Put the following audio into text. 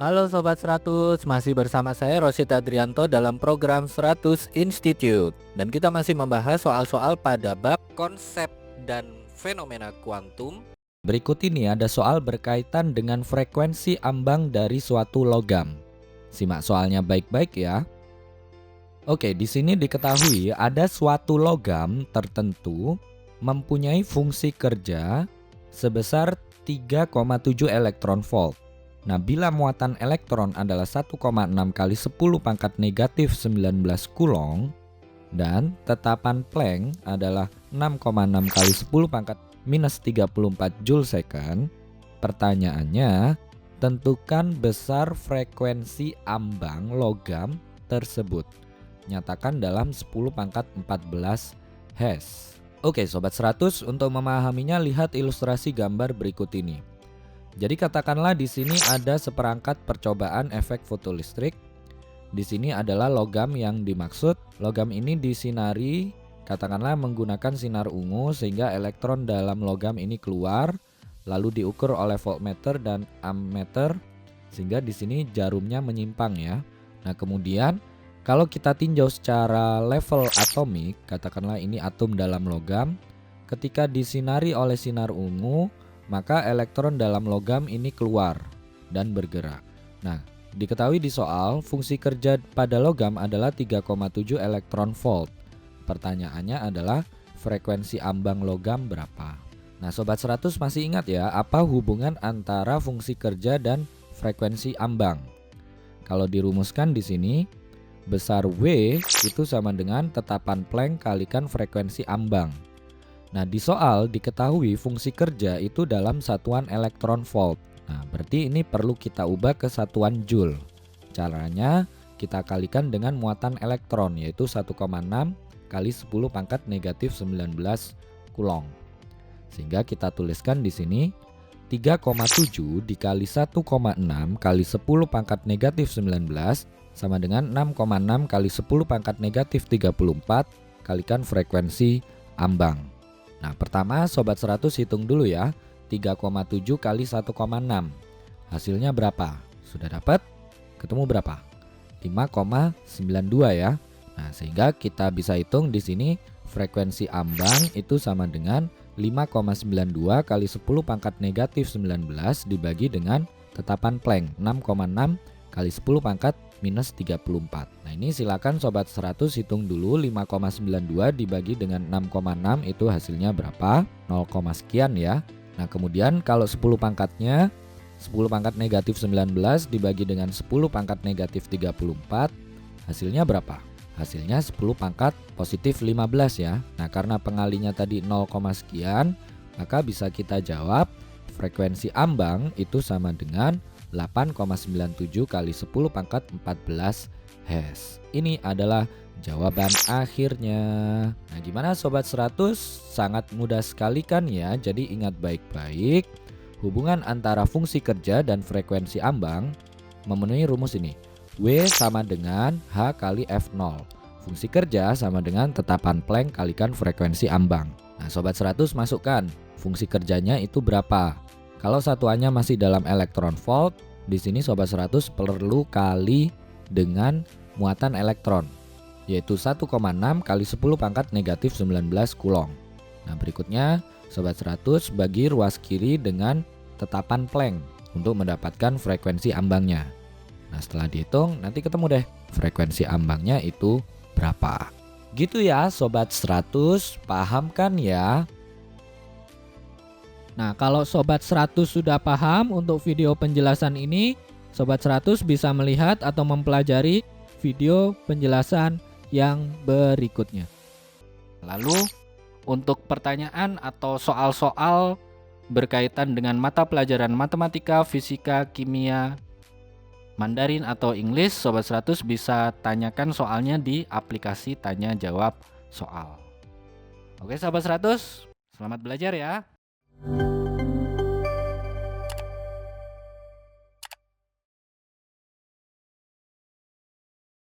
Halo Sobat 100, masih bersama saya Rosid Adrianto dalam program 100 Institute. Dan kita masih membahas soal-soal pada bab konsep dan fenomena kuantum. Berikut ini ada soal berkaitan dengan frekuensi ambang dari suatu logam. Simak soalnya baik-baik ya. Oke, di sini diketahui ada suatu logam tertentu mempunyai fungsi kerja sebesar 3,7 elektron volt. Nah, bila muatan elektron adalah 1,6 kali 10 pangkat negatif 19 kulong dan tetapan Planck adalah 6,6 kali 10 pangkat minus 34 joule second, pertanyaannya, tentukan besar frekuensi ambang logam tersebut. Nyatakan dalam 10 pangkat 14 Hz. Oke, Sobat 100, untuk memahaminya lihat ilustrasi gambar berikut ini. Jadi katakanlah di sini ada seperangkat percobaan efek fotolistrik. Di sini adalah logam yang dimaksud. Logam ini disinari katakanlah menggunakan sinar ungu sehingga elektron dalam logam ini keluar, lalu diukur oleh voltmeter dan ammeter sehingga di sini jarumnya menyimpang ya. Nah, kemudian kalau kita tinjau secara level atomik, katakanlah ini atom dalam logam, ketika disinari oleh sinar ungu, maka elektron dalam logam ini keluar dan bergerak. Nah, diketahui di soal fungsi kerja pada logam adalah 3,7 elektron volt. Pertanyaannya adalah frekuensi ambang logam berapa? Nah, Sobat 100 masih ingat ya apa hubungan antara fungsi kerja dan frekuensi ambang? Kalau dirumuskan di sini, besar W itu sama dengan tetapan Planck kalikan frekuensi ambang. Nah, di soal diketahui fungsi kerja itu dalam satuan elektron volt. Nah, berarti ini perlu kita ubah ke satuan joule. Caranya kita kalikan dengan muatan elektron yaitu 1,6 kali 10 pangkat negatif 19 kulong. Sehingga kita tuliskan di sini 3,7 dikali 1,6 kali 10 pangkat negatif 19 sama dengan 6,6 kali 10 pangkat negatif 34 kalikan frekuensi ambang. Nah, pertama Sobat 100 hitung dulu ya. 3,7 kali 1,6. Hasilnya berapa? Sudah dapat? Ketemu berapa? 5,92 ya. Nah, sehingga kita bisa hitung di sini frekuensi ambang itu sama dengan 5,92 kali 10 pangkat negatif 19 dibagi dengan tetapan Planck 6,6 kali 10 pangkat minus 34. Nah, ini silakan Sobat 100 hitung dulu 5,92 dibagi dengan 6,6 itu hasilnya berapa? 0, sekian ya. Nah, kemudian kalau 10 pangkatnya 10 pangkat negatif 19 dibagi dengan 10 pangkat negatif 34 hasilnya berapa? Hasilnya 10 pangkat positif 15 ya. Nah, karena pengalinya tadi 0, sekian, maka bisa kita jawab frekuensi ambang itu sama dengan 8,97 kali 10 pangkat 14 Hz. Ini adalah jawaban akhirnya. Nah, gimana Sobat 100? Sangat mudah sekali kan ya. Jadi ingat baik-baik, hubungan antara fungsi kerja dan frekuensi ambang memenuhi rumus ini. W sama dengan H kali F0. Fungsi kerja sama dengan tetapan Planck kalikan frekuensi ambang. Nah, Sobat 100 masukkan fungsi kerjanya itu berapa. Kalau satuannya masih dalam elektron volt, di sini Sobat 100 perlu kali dengan muatan elektron, yaitu 1,6 kali 10 pangkat negatif 19 kulong. Nah, berikutnya Sobat 100 bagi ruas kiri dengan tetapan Planck untuk mendapatkan frekuensi ambangnya. Nah, setelah dihitung nanti ketemu deh frekuensi ambangnya itu berapa. Gitu ya Sobat 100, paham kan ya? Nah, kalau Sobat 100 sudah paham untuk video penjelasan ini, Sobat 100 bisa melihat atau mempelajari video penjelasan yang berikutnya. Lalu, untuk pertanyaan atau soal-soal berkaitan dengan mata pelajaran matematika, fisika, kimia, Mandarin atau English, Sobat 100 bisa tanyakan soalnya di aplikasi tanya jawab soal. Oke Sobat 100, selamat belajar ya.